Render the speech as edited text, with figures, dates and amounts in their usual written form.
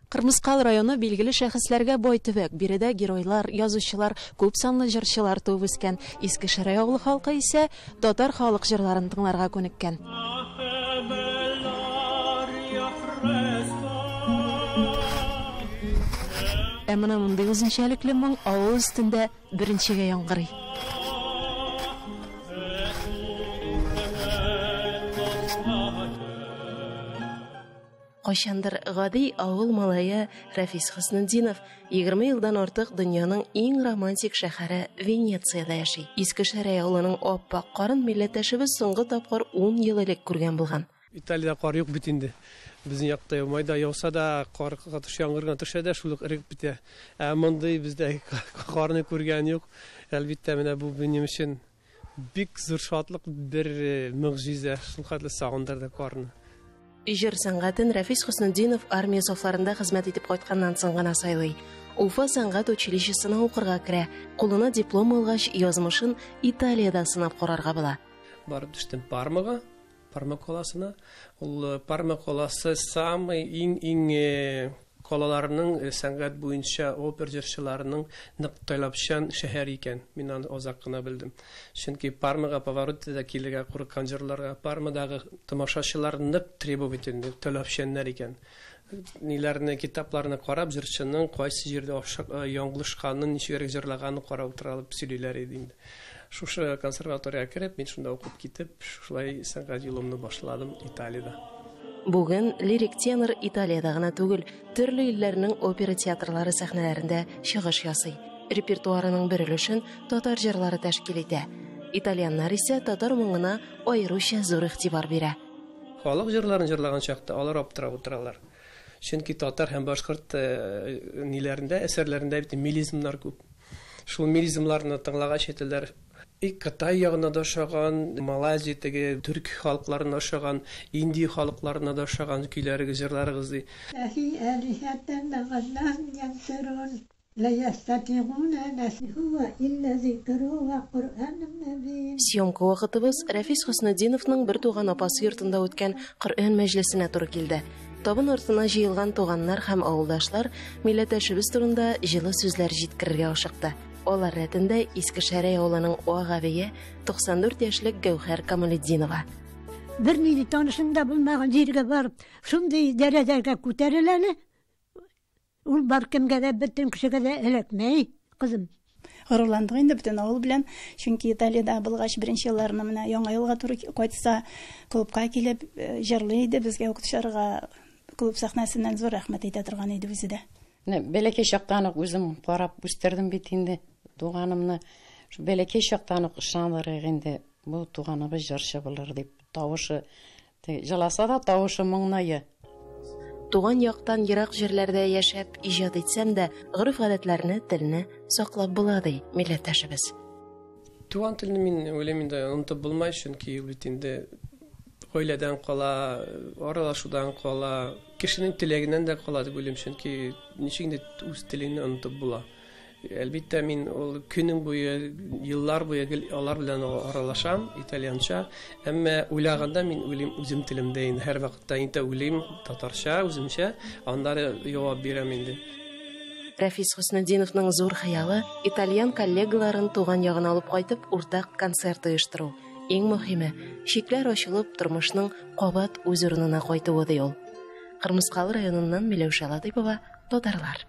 Кырмыскал районы билгеле шәхесләргә бай төбәк. Биредә геройлар, язучылар, күп санлы җырчылар туып үскән. Искешәрәй авылы халкы исә татар халык җырларын тыңларга күнеккән. Ә менә мондый үзенчәлекле моң авыл өстендә беренчегә яңгырый. Кайчандыр гади авыл малае Рафис Хөснетдинов 20 елдан артык дөньяның иң романтик шәһәре Венециядә яши. Искешәрәй авылының аппак карын милләттәшебез соңгы тапкыр 10 ел элек күргән булган. Италиядә кар юк бит инде. Безнең якта майда яуса да, кар катыш яңгырга төшә дә шул ирек битә. Ә мондый бездә карны күргән юк. Әлбәттә менә бу минем өчен бик зур шатлык, бер мөгъҗиза. Шул хәтле сагындырды карны. Җыр сәнгатен Рафис Хөснетдинов армия сафларында хезмәт итеп кайтканнан соң гына сайлый. Уфа сәнгать училищесына укырга керә. Кулына диплом алгач, язмышын Италиядә сынап карарга була. Барып төштем Пармага, Парма каласына. Ул Парма каласы самый иң калаларның сәнгать буенча опер җырчыларының нык тайлапчан шәһәр икән. Мин аны азак кына белдем. Чөнки Пармага поворотта килергә курыккан җырларга Пармадагы тамашачылар нык требовать итә, тайлапчаннар икән. Ниләрне китапларны карап җырчының кайсы җирдә яңгылышканын, ничегрәк җырлаганын карап утыралып сөйлиләр иде инде. Шушы консерваториягә кереп, мин шунда укып китеп, шулай сәнгать юлымны башладым Италиядә. Бүген лирик тенор Италиядә гына түгел, төрле илләрнең опера театрлары сәхнәләрендә чыгыш ясый. Репертуарының бер өлешен татар җырлары тәшкил итә. Итальяннар исә татар моңына аеруча зур игътибар бирә. Халык җырларын җырлаган чакта алар аптырап утыралар. Чөнки татар һәм башкорт ниләрендә, әсәрләрендә бит мелизмнар күп. Шул мелизмларны тыңлагач әйтәләр. Кытай ягына да ошаган, Малайзиядәге төрк халыкларына ошаган, Индия халыкларына да ошаган көйләрегез, җырларыгыз ди. Съемка вакытыбыз Рафис Хөснетдиновның бер туган апасы йортында үткән Коръән мәҗлесенә туры килде. Табын артына җыелган туганнар һәм авылдашлар милләттәшебез турында җылы сүзләр җиткерергә ашыкты. Алар рәтендә Искешәрәй авылының агабие 94 яшьлек Гәүһәр Камалетдинова. Бернинди танышында булмаган җиргә барып, шундый дәрәҗәгә күтәреләне. Ул бар кемгә дә бөтен кешегә дә эләкмәй, кызым. Горурландык инде бөтен авыл белән, чөнки Италиядә булгач беренче елларны менә яңа елга туры кайтса, клубка килеп җырлый иде, безгә укытучыларга клуб сәхнәсеннән зур рәхмәт әйтә торган иде үзе дә. Бәләкәй чактан ук үзем карап үстердем бит инде. Туганымны шу бәләкәй чактан ук ышандырык инде. Бу туганыбыз җырчы булыр дип, тавышы җыласа да тавышы моңнайы. Туган яктан ерак җирләрдә яшәп иҗат итсәм дә, гырыф-гадәтләрне, телне саклап була ди милләттәшебез. Туган телне мин уйлыйм инде онытып булмай, чөнки бит инде гаиләдән кала, аралашудан кала, кешенең теләгеннән дә кала дип уйлыйм, чөнки ничек инде үз теленне онытып була. Әлбәттә мин ул көннең буе, еллар буе алар белән аралашам итальянча, әмма уйлаганда мин уйлыйм үзем телемдә инде һәр вакытта инде уйлыйм татарча, үземчә, андары җавап бирәм инде. Рафис Хөснетдиновның зур хыялы итальян коллегаларын туган ягына алып кайтып уртак концерт оештыру. Иң мөһиме, шикләр ачылып тормышның кабат үз урынына кайтуы ди ул. Кырмыскал районыннан Миләүшә Латыйпова, Татарлар.